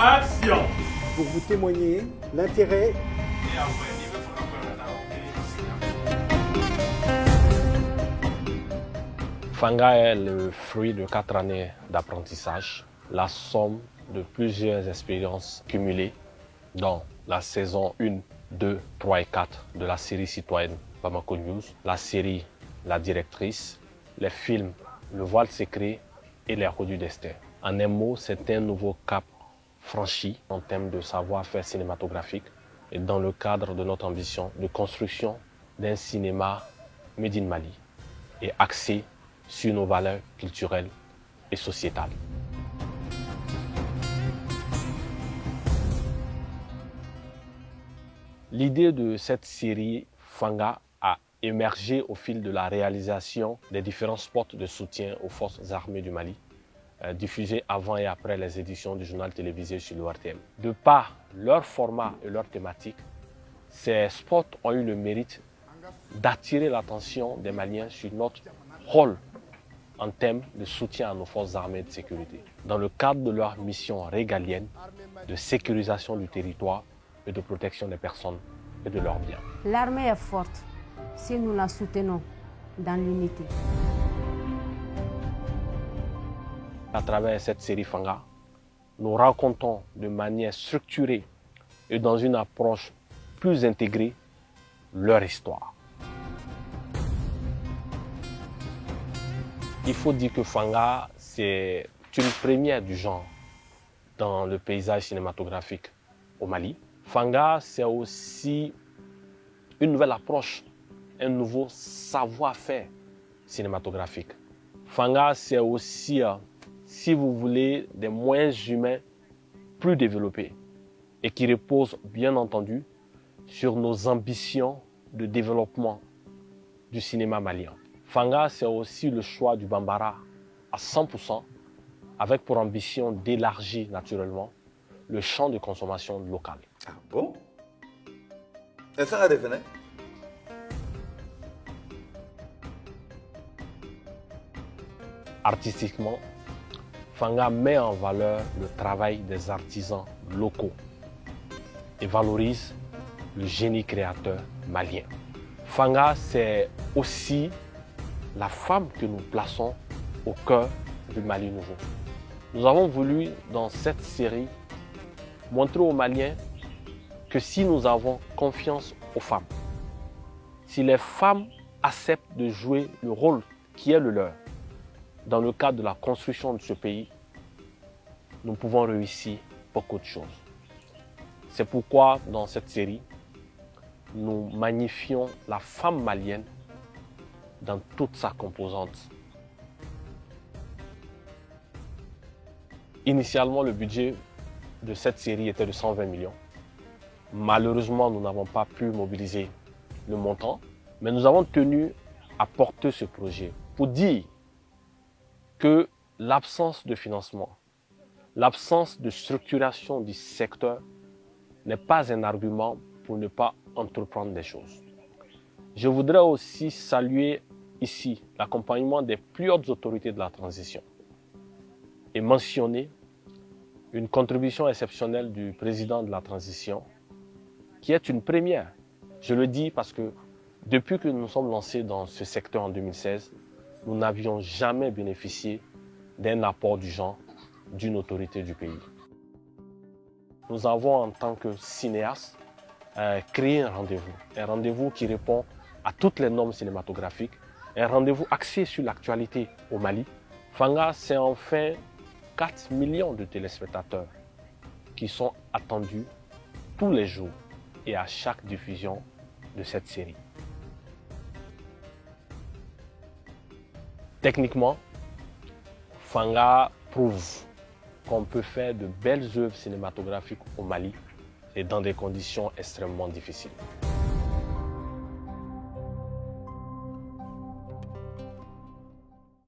Action! Pour vous témoigner l'intérêt Fanga est le fruit de 4 années d'apprentissage, la somme de plusieurs expériences cumulées dans la saison 1, 2, 3 et 4 de la série citoyenne Bamako News, la série La Directrice, les films Le Voile Secret et Les Rois du Destin. En un mot, c'est un nouveau cap franchi en termes de savoir-faire cinématographique et dans le cadre de notre ambition de construction d'un cinéma made in Mali et axé sur nos valeurs culturelles et sociétales. L'idée de cette série Fanga a émergé au fil de la réalisation des différents spots de soutien aux forces armées du Mali, diffusés avant et après les éditions du journal télévisé sur l'ORTM. De par leur format et leur thématique, ces spots ont eu le mérite d'attirer l'attention des Maliens sur notre rôle en termes de soutien à nos forces armées de sécurité, dans le cadre de leur mission régalienne de sécurisation du territoire et de protection des personnes et de leurs biens. L'armée est forte si nous la soutenons dans l'unité. À travers cette série Fanga, nous racontons de manière structurée et dans une approche plus intégrée leur histoire. Il faut dire que Fanga, c'est une première du genre dans le paysage cinématographique au Mali. Fanga, c'est aussi une nouvelle approche, un nouveau savoir-faire cinématographique. Fanga, c'est aussi, si vous voulez, des moyens humains plus développés et qui reposent, bien entendu, sur nos ambitions de développement du cinéma malien. Fanga, c'est aussi le choix du Bambara à 100%, avec pour ambition d'élargir naturellement le champ de consommation locale. Ah bon? Et ça a défini? Artistiquement, Fanga met en valeur le travail des artisans locaux et valorise le génie créateur malien. Fanga, c'est aussi la femme que nous plaçons au cœur du Mali nouveau. Nous avons voulu, dans cette série, montrer aux Maliens que si nous avons confiance aux femmes, si les femmes acceptent de jouer le rôle qui est le leur dans le cadre de la construction de ce pays, nous pouvons réussir beaucoup de choses. C'est pourquoi, dans cette série, nous magnifions la femme malienne dans toute sa composante. Initialement, le budget de cette série était de 120 millions. Malheureusement, nous n'avons pas pu mobiliser le montant, mais nous avons tenu à porter ce projet pour dire que l'absence de financement, l'absence de structuration du secteur n'est pas un argument pour ne pas entreprendre des choses. Je voudrais aussi saluer ici l'accompagnement des plus hautes autorités de la transition et mentionner une contribution exceptionnelle du président de la transition qui est une première. Je le dis parce que depuis que nous sommes lancés dans ce secteur en 2016, nous n'avions jamais bénéficié d'un apport du genre d'une autorité du pays. Nous avons en tant que cinéastes créé un rendez-vous qui répond à toutes les normes cinématographiques, un rendez-vous axé sur l'actualité au Mali. Fanga, c'est enfin 4 millions de téléspectateurs qui sont attendus tous les jours et à chaque diffusion de cette série. Techniquement, Fanga prouve qu'on peut faire de belles œuvres cinématographiques au Mali et dans des conditions extrêmement difficiles.